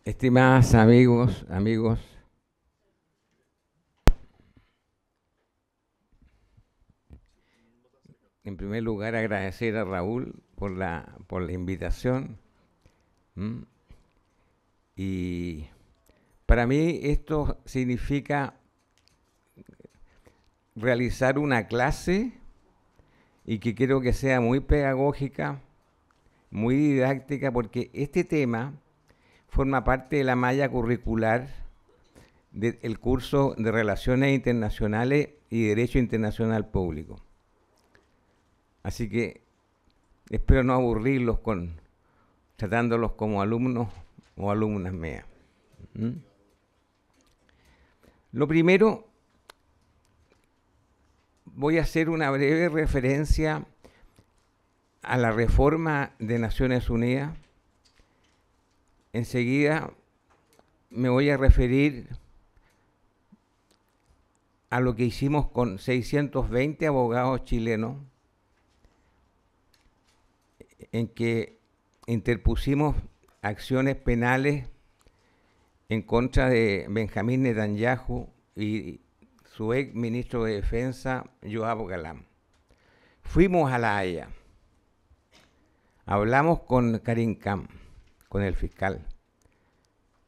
Estimadas amigos, en primer lugar agradecer a Raúl por la invitación. ¿m? Y para mí esto significa realizar una clase y que quiero que sea muy pedagógica, muy didáctica, porque este tema forma parte de la malla curricular del curso de Relaciones Internacionales y Derecho Internacional Público. Así que espero no aburrirlos tratándolos como alumnos o alumnas mías. ¿Mm? Lo primero, voy a hacer una breve referencia a la reforma de Naciones Unidas. Enseguida me voy a referir a lo que hicimos con 620 abogados chilenos, en que interpusimos acciones penales en contra de Benjamín Netanyahu y su ex ministro de Defensa, Yoav Galán. Fuimos a La Haya, hablamos con Karim Khan, con el fiscal.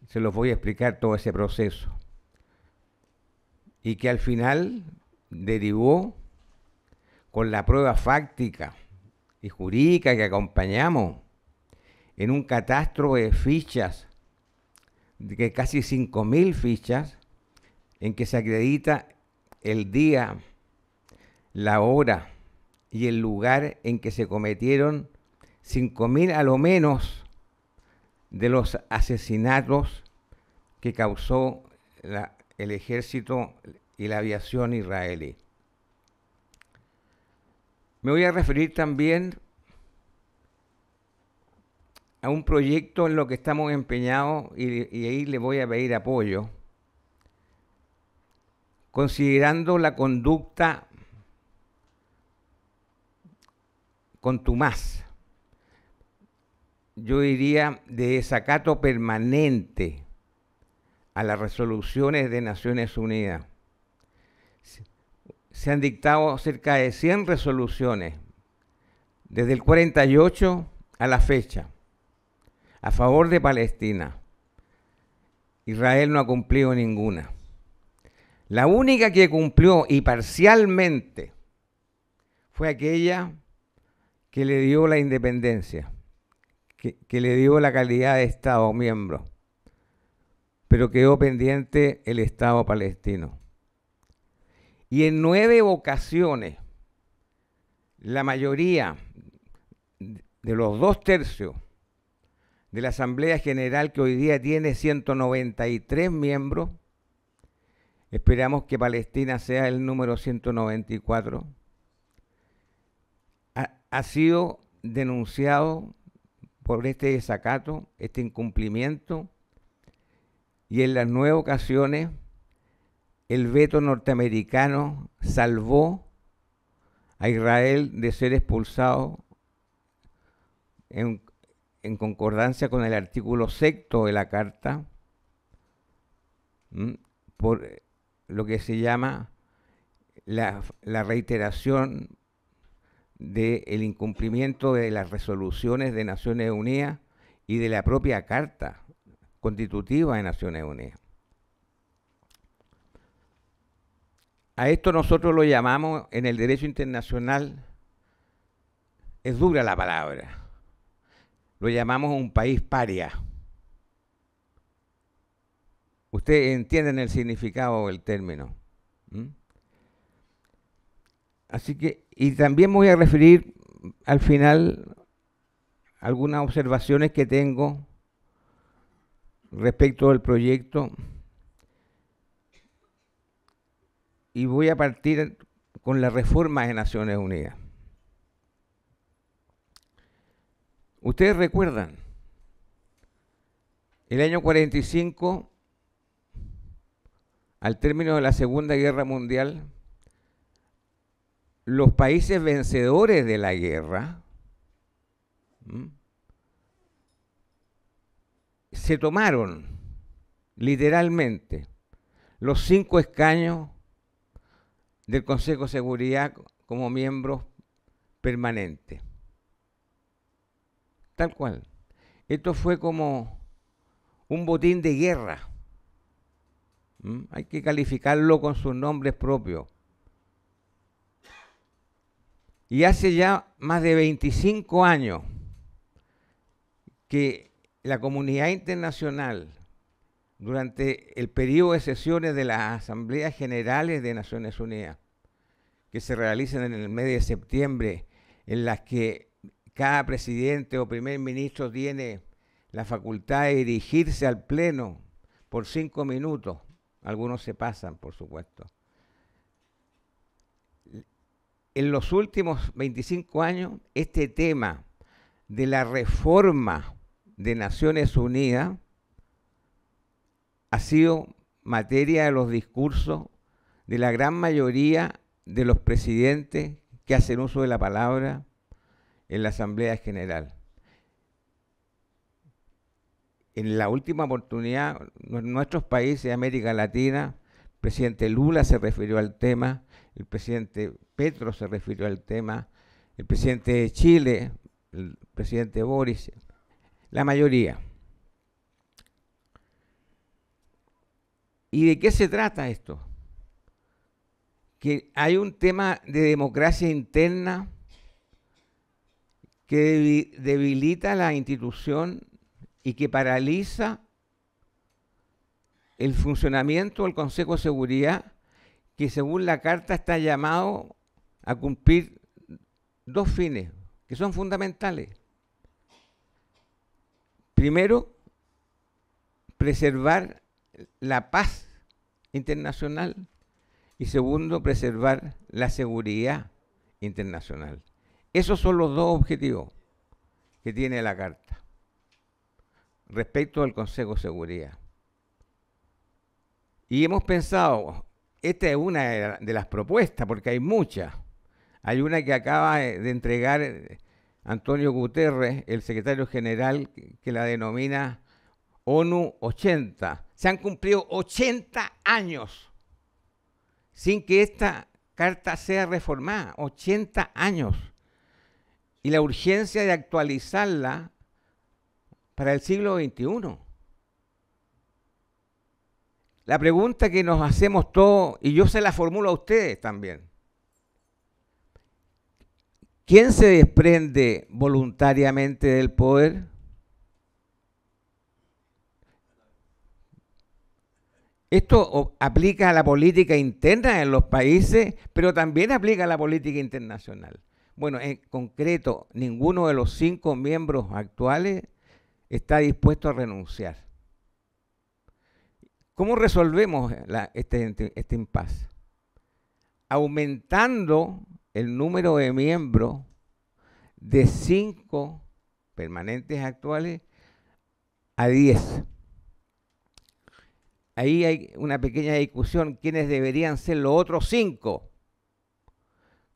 Se los voy a explicar todo ese proceso. Y que al final derivó con la prueba fáctica y jurídica que acompañamos en un catastro de fichas, de casi 5.000 fichas, en que se acredita el día, la hora y el lugar en que se cometieron 5.000 a lo menos de los asesinatos que causó el ejército y la aviación israelí. Me voy a referir también a un proyecto en lo que estamos empeñados y ahí le voy a pedir apoyo, considerando la conducta contumaz, yo diría de desacato permanente a las resoluciones de Naciones Unidas. Se han dictado cerca de 100 resoluciones desde el 48 a la fecha a favor de Palestina. Israel no ha cumplido ninguna. La única que cumplió y parcialmente fue aquella que le dio la independencia, que le dio la calidad de Estado miembro, pero quedó pendiente el Estado palestino. Y en 9 ocasiones, la mayoría de los 2/3 de la Asamblea General, que hoy día tiene 193 miembros, esperamos que Palestina sea el número 194, ha sido denunciado por este desacato, este incumplimiento, y en las 9 ocasiones el veto norteamericano salvó a Israel de ser expulsado en concordancia con el artículo 6º de la Carta, por lo que se llama la reiteración del incumplimiento de las resoluciones de Naciones Unidas y de la propia Carta Constitutiva de Naciones Unidas. A esto nosotros lo llamamos en el derecho internacional, es dura la palabra, lo llamamos un país paria. Ustedes entienden el significado del término. Así que, y también me voy a referir al final a algunas observaciones que tengo respecto del proyecto. Y voy a partir con la reforma de Naciones Unidas. Ustedes recuerdan, el año 45, al término de la Segunda Guerra Mundial, los países vencedores de la guerra se tomaron literalmente, los 5 escaños del Consejo de Seguridad como miembros permanentes. Tal cual. Esto fue como un botín de guerra. Hay que calificarlo con sus nombres propios. Y hace ya más de 25 años que la comunidad internacional, durante el periodo de sesiones de las Asambleas Generales de Naciones Unidas, que se realizan en el mes de septiembre, en las que cada presidente o primer ministro tiene la facultad de dirigirse al Pleno por 5 minutos. Algunos se pasan, por supuesto. En los últimos 25 años, este tema de la reforma de Naciones Unidas ha sido materia de los discursos de la gran mayoría de los presidentes que hacen uso de la palabra en la Asamblea General. En la última oportunidad, en nuestros países de América Latina, el presidente Lula se refirió al tema, el presidente Petro se refirió al tema, el presidente de Chile, el presidente Boris, la mayoría. ¿Y de qué se trata esto? Que hay un tema de democracia interna que debilita la institución y que paraliza el funcionamiento del Consejo de Seguridad, que según la Carta está llamado a cumplir 2 fines que son fundamentales. Primero, preservar la paz internacional y segundo, preservar la seguridad internacional. Esos son los 2 objetivos que tiene la Carta respecto al Consejo de Seguridad. Y hemos pensado, esta es una de las propuestas, porque hay muchas. Hay una que acaba de entregar Antonio Guterres, el secretario general, que la denomina ONU 80. Se han cumplido 80 años sin que esta carta sea reformada. 80 años. Y la urgencia de actualizarla para el siglo XXI. La pregunta que nos hacemos todos, y yo se la formulo a ustedes también. ¿Quién se desprende voluntariamente del poder? Esto aplica a la política interna en los países, pero también aplica a la política internacional. Bueno, en concreto, ninguno de los 5 miembros actuales está dispuesto a renunciar. ¿Cómo resolvemos este impasse? Aumentando el número de miembros de 5 permanentes actuales a 10. Ahí hay una pequeña discusión, ¿quiénes deberían ser los otros 5?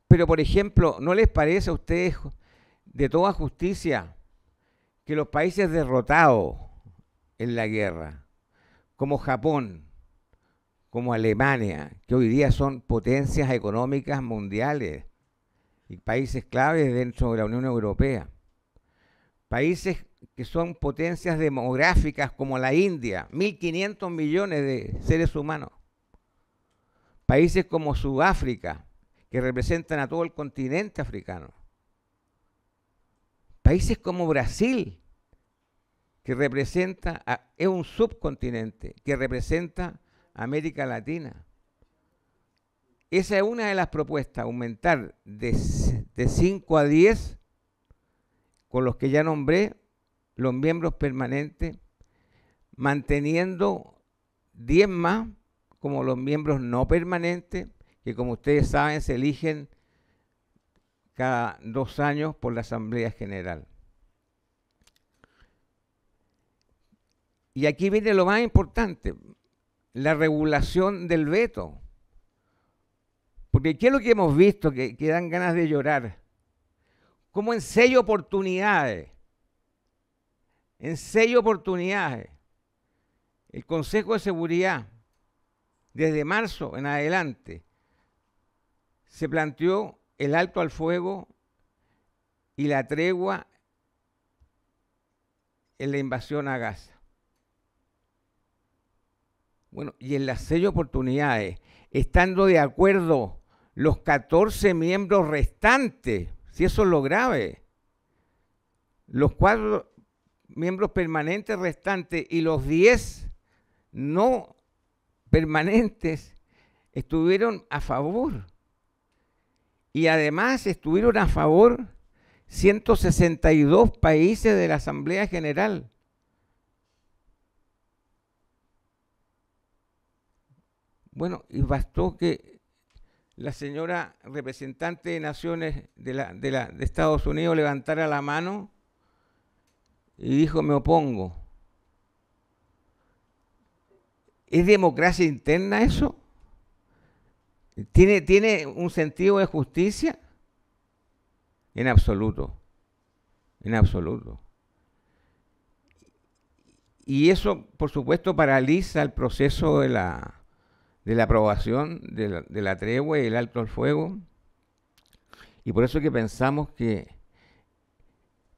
Pero, por ejemplo, ¿no les parece a ustedes de toda justicia que los países derrotados en la guerra, como Japón, como Alemania, que hoy día son potencias económicas mundiales y países claves dentro de la Unión Europea, países que son potencias demográficas como la India, 1.500 millones de seres humanos, países como Sudáfrica, que representan a todo el continente africano, países como Brasil, que representa, es un subcontinente, que representa a América Latina. Esa es una de las propuestas, aumentar de 5 a 10, con los que ya nombré, los miembros permanentes, manteniendo 10 más como los miembros no permanentes, que como ustedes saben se eligen cada 2 años por la Asamblea General. Y aquí viene lo más importante, la regulación del veto. Porque ¿qué es lo que hemos visto que dan ganas de llorar? Como ensella oportunidades. el Consejo de Seguridad, desde marzo en adelante, se planteó el alto al fuego y la tregua en la invasión a Gaza. Bueno, y en las 6 oportunidades, estando de acuerdo los 14 miembros restantes, si eso es lo grave, los 4 miembros permanentes restantes y los 10 no permanentes estuvieron a favor. Y además estuvieron a favor 162 países de la Asamblea General. Bueno, y bastó que la señora representante de Naciones de Estados Unidos levantara la mano y dijo: me opongo. ¿Es democracia interna eso? ¿Tiene un sentido de justicia? En absoluto. En absoluto. Y eso, por supuesto, paraliza el proceso de la aprobación de la tregua y el alto al fuego. Y por eso que pensamos que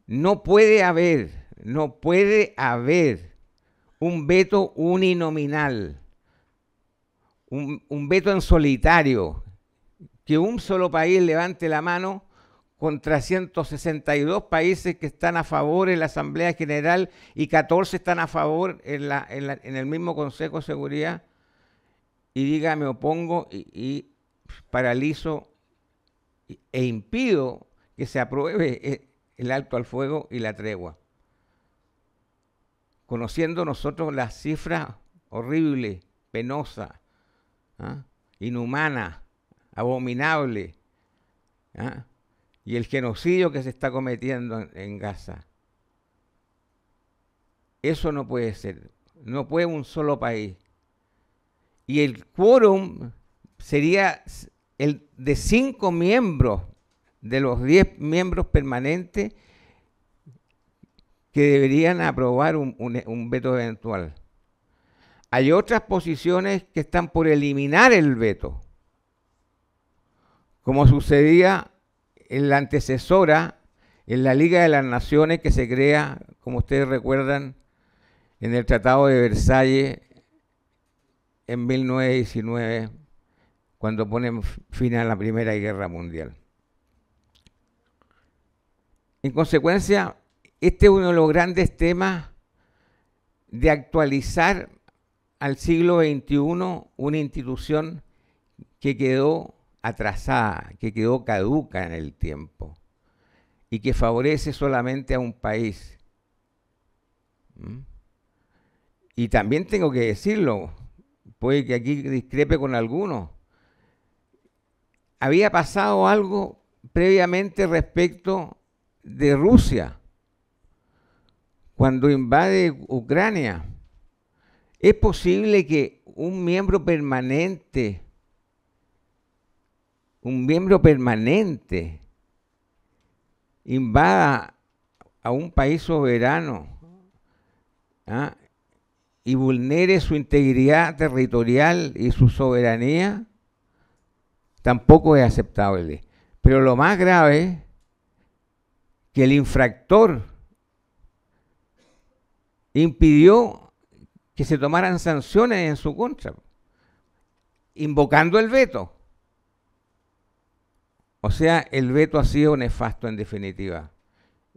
no puede haber un veto uninominal, un veto en solitario, que un solo país levante la mano contra 162 países que están a favor en la Asamblea General y 14 están a favor en el mismo Consejo de Seguridad, y diga: me opongo y paralizo e impido que se apruebe el alto al fuego y la tregua. Conociendo nosotros las cifras horribles, penosas, inhumanas, abominables, y el genocidio que se está cometiendo en Gaza. Eso no puede ser. No puede un solo país. Y el quórum sería el de 5 miembros de los 10 miembros permanentes que deberían aprobar un veto eventual. Hay otras posiciones que están por eliminar el veto, como sucedía en la antecesora, en la Liga de las Naciones, que se crea, como ustedes recuerdan, en el Tratado de Versalles en 1919, cuando ponen fin a la Primera Guerra Mundial. En consecuencia, este es uno de los grandes temas de actualizar al siglo XXI una institución que quedó atrasada, que quedó caduca en el tiempo y que favorece solamente a un país. Y también tengo que decirlo, puede que aquí discrepe con algunos, había pasado algo previamente respecto de Rusia cuando invade Ucrania. ¿Es posible que un miembro permanente invada a un país soberano y vulnere su integridad territorial y su soberanía? Tampoco es aceptable. Pero lo más grave es que el infractor impidió que se tomaran sanciones en su contra, invocando el veto. O sea, el veto ha sido nefasto en definitiva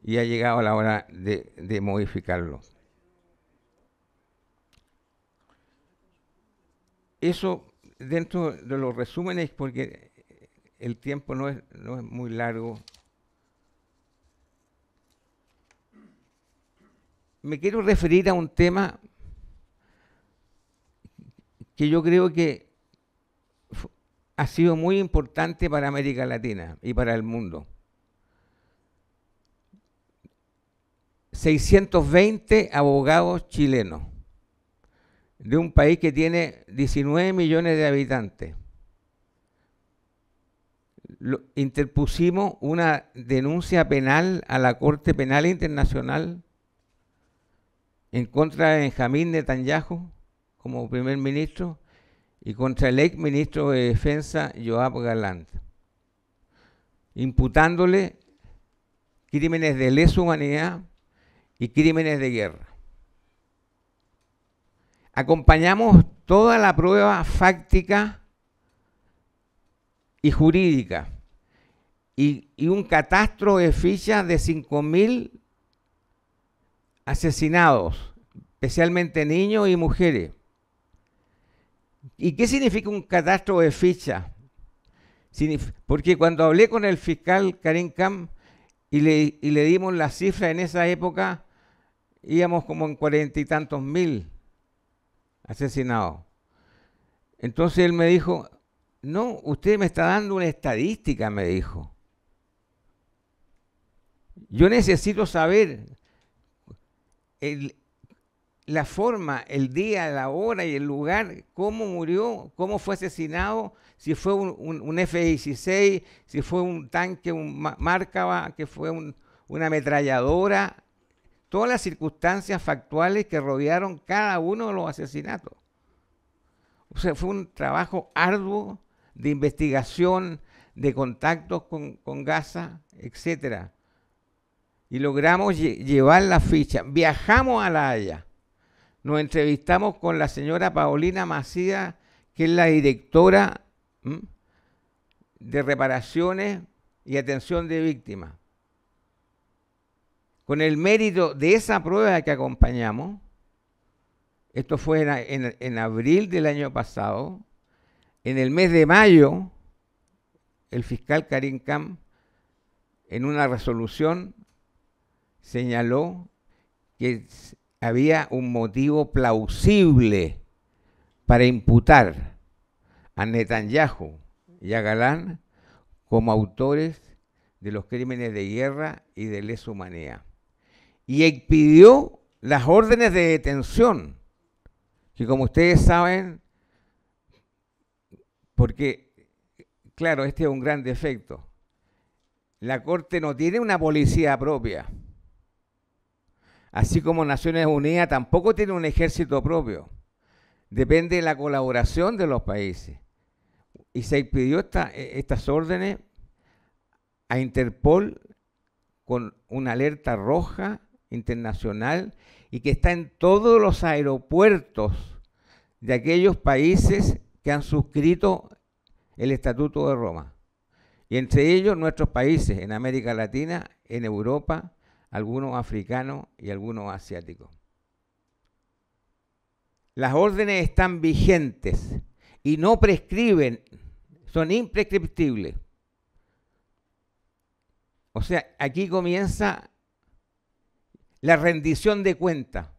y ha llegado la hora de modificarlo. Eso dentro de los resúmenes, porque el tiempo no es muy largo. Me quiero referir a un tema que yo creo que ha sido muy importante para América Latina y para el mundo. 620 abogados chilenos de un país que tiene 19 millones de habitantes. Interpusimos una denuncia penal a la Corte Penal Internacional en contra de Benjamín Netanyahu como primer ministro y contra el ex ministro de Defensa, Yoav Gallant, imputándole crímenes de lesa humanidad y crímenes de guerra. Acompañamos toda la prueba fáctica y jurídica y un catastro de fichas de 5.000 asesinados, especialmente niños y mujeres. ¿Y qué significa un catastro de fichas? Porque cuando hablé con el fiscal Karim Khan y le dimos la cifra en esa época, íbamos como en 40 y tantos mil asesinados. Entonces él me dijo, no, usted me está dando una estadística, me dijo. Yo necesito saber la forma, el día, la hora y el lugar, cómo murió, cómo fue asesinado, si fue un F-16, si fue un tanque, un Márkava, que fue una ametralladora, todas las circunstancias factuales que rodearon cada uno de los asesinatos. O sea, fue un trabajo arduo de investigación, de contactos con Gaza, etcétera. Y logramos llevar la ficha. Viajamos a La Haya. Nos entrevistamos con la señora Paulina Macías, que es la directora de reparaciones y atención de víctimas. Con el mérito de esa prueba que acompañamos, esto fue en abril del año pasado, en el mes de mayo, el fiscal Karim Khan, en una resolución, señaló que había un motivo plausible para imputar a Netanyahu y a Galán como autores de los crímenes de guerra y de lesa humanidad. Y expidió las órdenes de detención, que como ustedes saben, porque, claro, este es un gran defecto, la Corte no tiene una policía propia, así como Naciones Unidas tampoco tiene un ejército propio. Depende de la colaboración de los países. Y se expidió estas órdenes a Interpol con una alerta roja internacional y que está en todos los aeropuertos de aquellos países que han suscrito el Estatuto de Roma. Y entre ellos nuestros países en América Latina, en Europa, algunos africanos y algunos asiáticos. Las órdenes están vigentes y no prescriben, son imprescriptibles. O sea, aquí comienza la rendición de cuentas,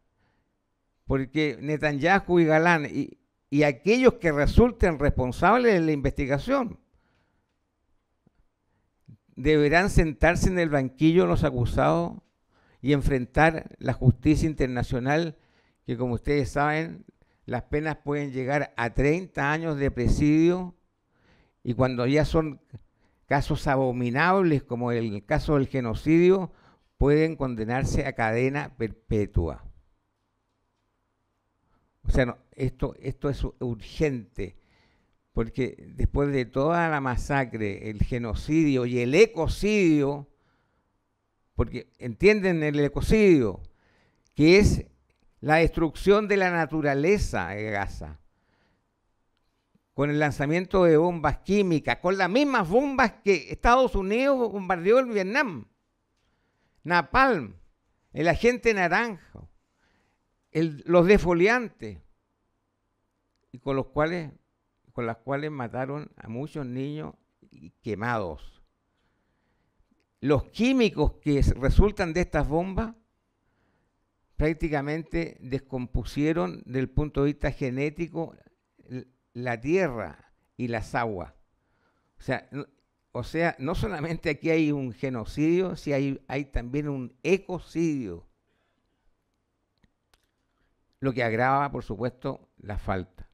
porque Netanyahu y Galán y aquellos que resulten responsables de la investigación deberán sentarse en el banquillo los acusados y enfrentar la justicia internacional, que como ustedes saben, las penas pueden llegar a 30 años de presidio, y cuando ya son casos abominables, como el caso del genocidio, pueden condenarse a cadena perpetua. O sea, no, esto es urgente, porque después de toda la masacre, el genocidio y el ecocidio, porque entienden el ecocidio, que es la destrucción de la naturaleza de Gaza, con el lanzamiento de bombas químicas, con las mismas bombas que Estados Unidos bombardeó en Vietnam, napalm, el agente naranja, los defoliantes, y con las cuales mataron a muchos niños quemados. Los químicos que resultan de estas bombas prácticamente descompusieron desde el punto de vista genético la tierra y las aguas. O sea, no solamente aquí hay un genocidio, sino hay también un ecocidio, lo que agrava, por supuesto, la falta.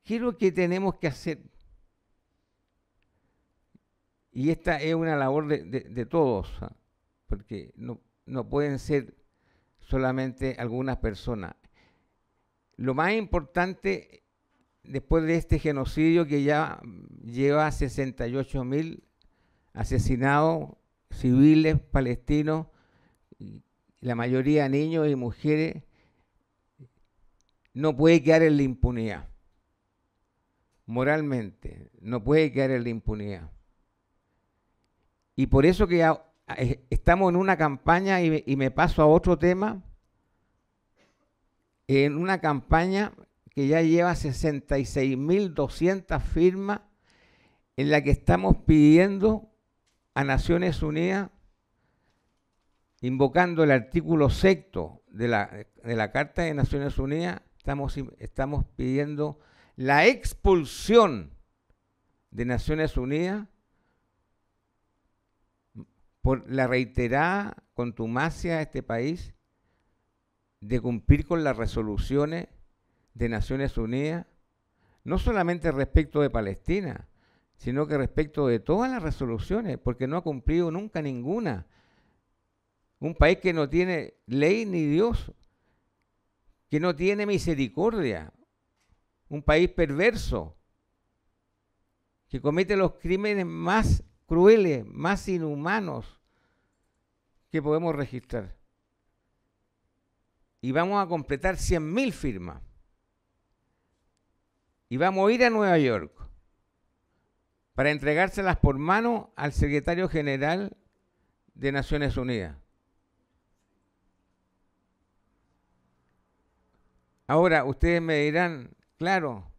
¿Qué es lo que tenemos que hacer? Y esta es una labor de todos, porque no no pueden ser solamente algunas personas. Lo más importante, después de este genocidio que ya lleva 68.000 asesinados civiles palestinos, la mayoría niños y mujeres, no puede quedar en la impunidad. Moralmente, no puede quedar en la impunidad. Y por eso que estamos en una campaña, y me paso a otro tema, en una campaña que ya lleva 66.200 firmas, en la que estamos pidiendo a Naciones Unidas, invocando el artículo 6º de la Carta de Naciones Unidas, estamos pidiendo la expulsión de Naciones Unidas por la reiterada contumacia de este país de cumplir con las resoluciones de Naciones Unidas, no solamente respecto de Palestina, sino que respecto de todas las resoluciones, porque no ha cumplido nunca ninguna. Un país que no tiene ley ni Dios, que no tiene misericordia, un país perverso, que comete los crímenes más crueles, más inhumanos que podemos registrar. Y vamos a completar 100.000 firmas. Y vamos a ir a Nueva York para entregárselas por mano al secretario general de Naciones Unidas. Ahora, ustedes me dirán, claro,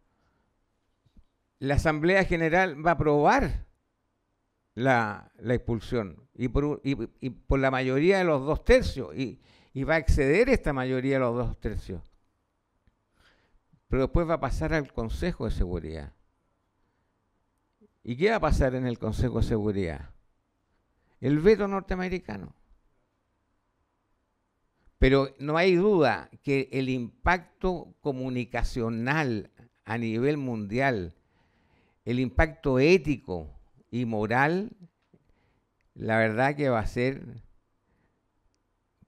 la Asamblea General va a aprobar la expulsión y por la mayoría de los 2/3 y va a exceder esta mayoría de los 2/3. Pero después va a pasar al Consejo de Seguridad. ¿Y qué va a pasar en el Consejo de Seguridad? El veto norteamericano. Pero no hay duda que el impacto comunicacional a nivel mundial, el impacto ético y moral, la verdad que va a ser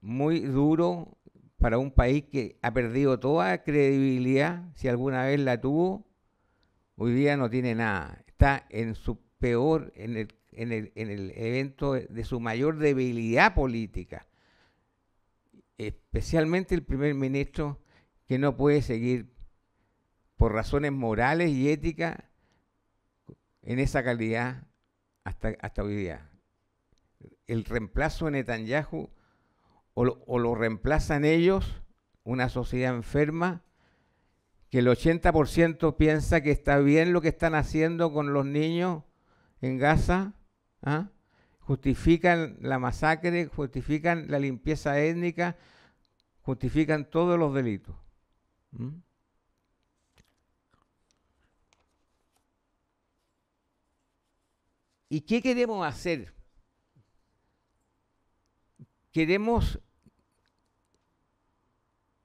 muy duro para un país que ha perdido toda credibilidad, si alguna vez la tuvo, hoy día no tiene nada. Está en su peor, en el evento de su mayor debilidad política. Especialmente el primer ministro, que no puede seguir por razones morales y éticas en esa calidad hasta hoy día. El reemplazo de Netanyahu o lo reemplazan ellos, una sociedad enferma, que el 80% piensa que está bien lo que están haciendo con los niños en Gaza, ¿ah? Justifican la masacre, justifican la limpieza étnica, justifican todos los delitos. ¿Y qué queremos hacer? Queremos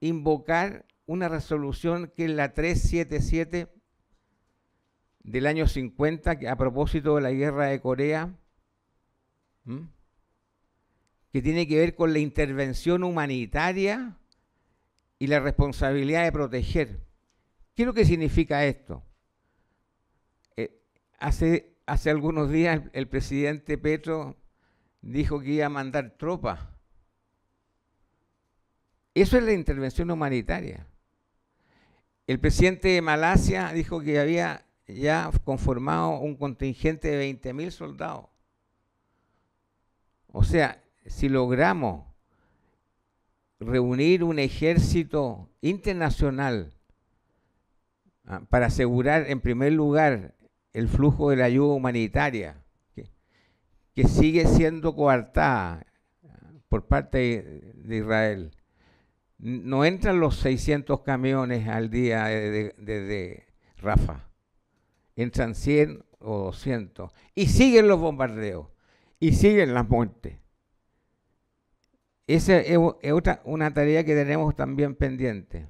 invocar una resolución que es la 377 del año 50, a propósito de la guerra de Corea, que tiene que ver con la intervención humanitaria y la responsabilidad de proteger. ¿Qué es lo que significa esto? Hace algunos días el presidente Petro dijo que iba a mandar tropas. Eso es la intervención humanitaria. El presidente de Malasia dijo que había ya conformado un contingente de 20.000 soldados. O sea, si logramos reunir un ejército internacional para asegurar, en primer lugar, el flujo de la ayuda humanitaria, que sigue siendo coartada por parte de Israel. No entran los 600 camiones al día desde Rafah. Entran 100 o 200. Y siguen los bombardeos. Y siguen las muertes. Esa es una tarea que tenemos también pendiente.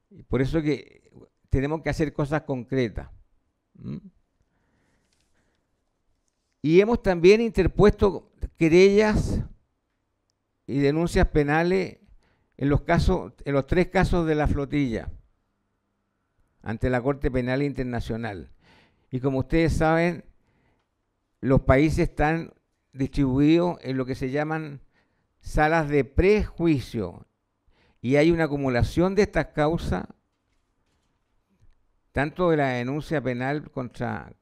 Y por eso que tenemos que hacer cosas concretas. Y hemos también interpuesto querellas y denuncias penales en los 3 casos de la flotilla ante la Corte Penal Internacional. Y como ustedes saben, los países están distribuidos en lo que se llaman salas de prejuicio, y hay una acumulación de estas causas, tanto de la denuncia penal contra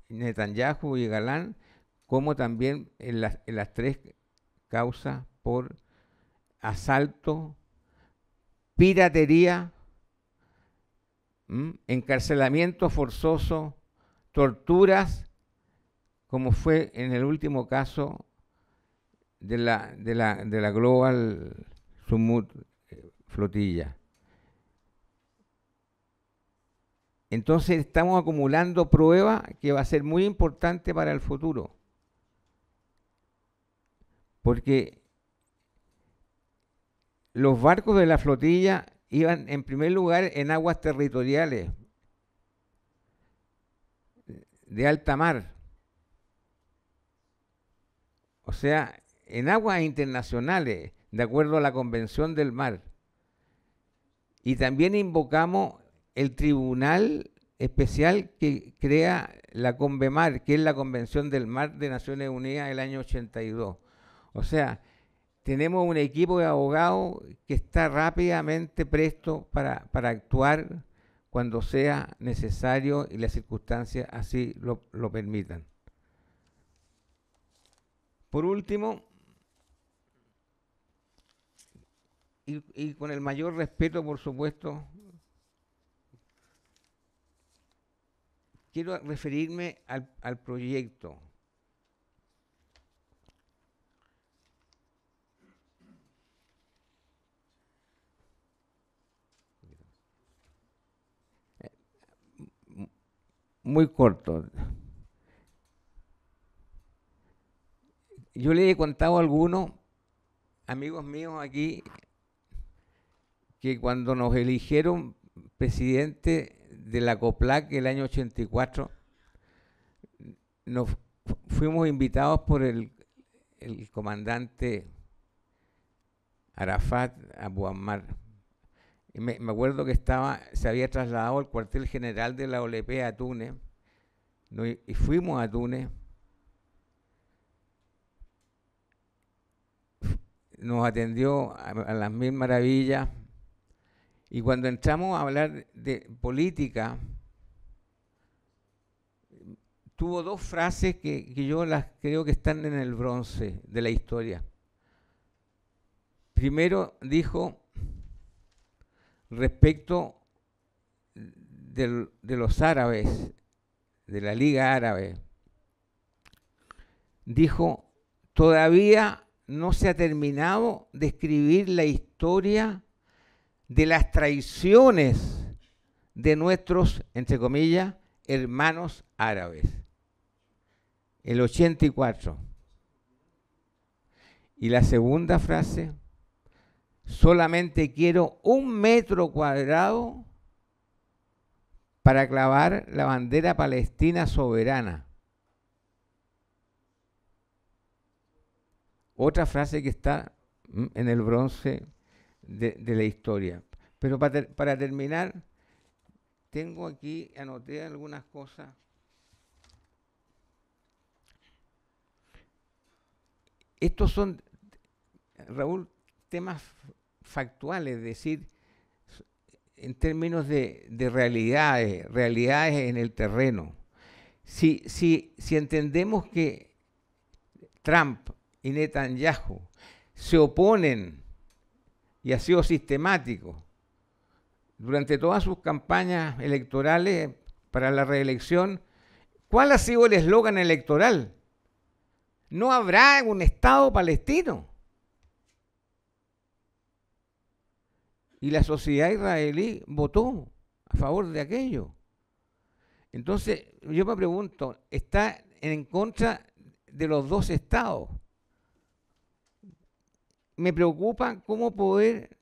Netanyahu y Galán, como también en las 3 causas por asalto, piratería, encarcelamiento forzoso, torturas, como fue en el último caso de la Global Sumut flotilla. Entonces estamos acumulando pruebas que va a ser muy importante para el futuro, porque los barcos de la flotilla iban en primer lugar en aguas territoriales de alta mar, o sea, en aguas internacionales, de acuerdo a la Convención del Mar. Y también invocamos el tribunal especial que crea la CONVEMAR, que es la Convención del Mar de Naciones Unidas del año 82. O sea, tenemos un equipo de abogados que está rápidamente presto para actuar cuando sea necesario y las circunstancias así lo permitan. Por último, y con el mayor respeto, por supuesto, quiero referirme al proyecto. Muy corto. Yo le he contado a algunos amigos míos aquí que cuando nos eligieron presidente de la COPLAC el año 84, fuimos invitados por el comandante Arafat Abu Ammar. Y me acuerdo que se había trasladado al cuartel general de la OLP a Túnez, ¿no? Y fuimos a Túnez. Nos atendió a las mil maravillas, y cuando entramos a hablar de política, tuvo 2 frases que yo las creo que están en el bronce de la historia. Primero dijo, respecto de los árabes, de la Liga Árabe, dijo, todavía no se ha terminado de escribir la historia de las traiciones de nuestros, entre comillas, hermanos árabes. El 84. Y la segunda frase, solamente quiero 1 metro cuadrado para clavar la bandera palestina soberana. Otra frase que está en el bronce de la historia. Pero para terminar, tengo aquí, anoté algunas cosas. Estos son, Raúl, temas factuales, es decir, en términos de realidades en el terreno. Si entendemos que Trump y Netanyahu se oponen, y ha sido sistemático durante todas sus campañas electorales para la reelección, ¿cuál ha sido el eslogan electoral? No habrá un Estado palestino. Y la sociedad israelí votó a favor de aquello. Entonces, yo me pregunto, ¿está en contra de los 2 estados? Me preocupa cómo poder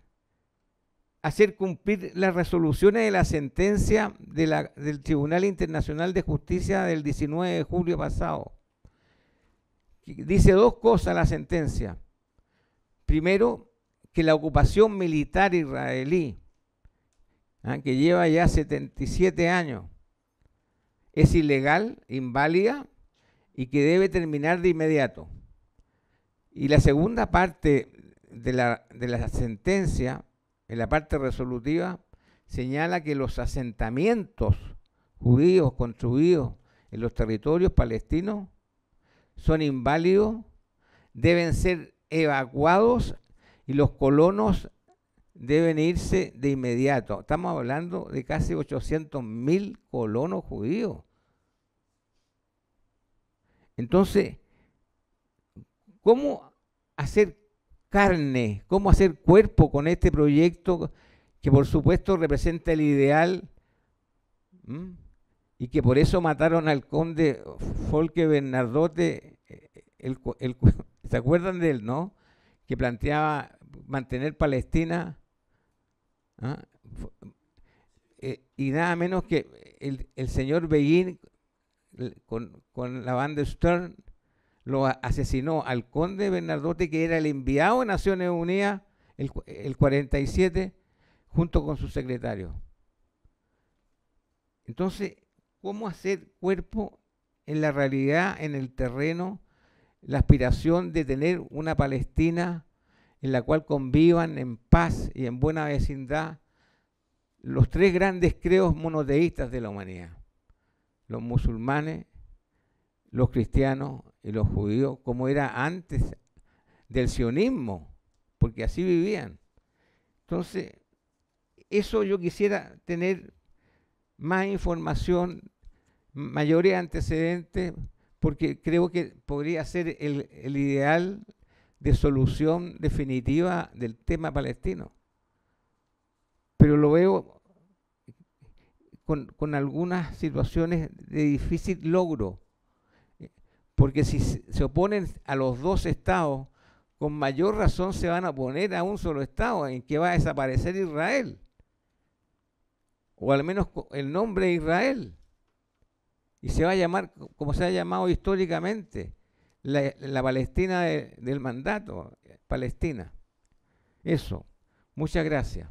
hacer cumplir las resoluciones de la sentencia del Tribunal Internacional de Justicia del 19 de julio pasado, Dice dos cosas la sentencia. Primero, que la ocupación militar israelí, que lleva ya 77 años, es ilegal, inválida y que debe terminar de inmediato. Y la segunda parte de la sentencia, en la parte resolutiva, señala que los asentamientos judíos construidos en los territorios palestinos son inválidos, deben ser evacuados y los colonos deben irse de inmediato. Estamos hablando de casi 800.000 colonos judíos. Entonces, ¿cómo hacer carne, cómo hacer cuerpo con este proyecto que por supuesto representa el ideal? Y que por eso mataron al conde Folke Bernadotte, ¿se acuerdan de él, no? Que planteaba mantener Palestina, y nada menos que el señor Begin con la banda Stern lo asesinó al conde Bernadotte, que era el enviado de Naciones Unidas el 47, junto con su secretario. Entonces, ¿cómo hacer cuerpo en la realidad, en el terreno, la aspiración de tener una Palestina en la cual convivan en paz y en buena vecindad los tres grandes credos monoteístas de la humanidad: los musulmanes, los cristianos y los judíos, como era antes del sionismo, porque así vivían? Entonces, eso yo quisiera tener más información, mayores antecedentes, porque creo que podría ser el ideal de solución definitiva del tema palestino. Pero lo veo con algunas situaciones de difícil logro, porque si se oponen a los dos estados, con mayor razón se van a oponer a un solo estado en que va a desaparecer Israel, o al menos el nombre de Israel, y se va a llamar como se ha llamado históricamente, la Palestina del mandato, Palestina. Eso. Muchas gracias.